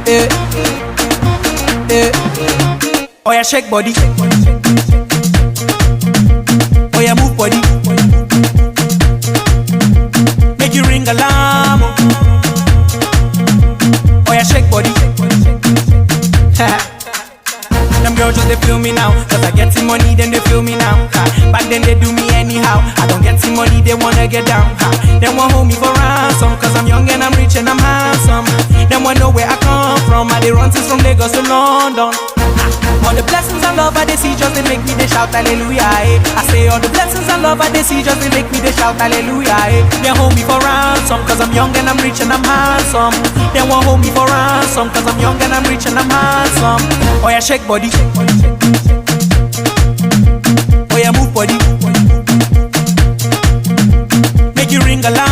eh, eh. Oh yeah, shake body. Oh yeah, move body. Make you ring alarm. Oh yeah, shake body. Them girls just they feel me now, cause I get some money, then they feel me now. Back then they do me anyhow. I don't get some money, they wanna get down. They want hold me for ransom, cause I'm young and I'm rich and I'm handsome. They want know where I come from. I they run since from Lagos to London. All the blessings and love I they see just they make me they shout hallelujah. I say all the blessings and love I they see just they make me they shout hallelujah. They hold me for ransom, cause I'm young and I'm rich and I'm handsome. They want hold me for ransom, cause I'm young and I'm rich and I'm handsome. Oh yeah, shake body. Oh yeah, move body. Make you ring alarm.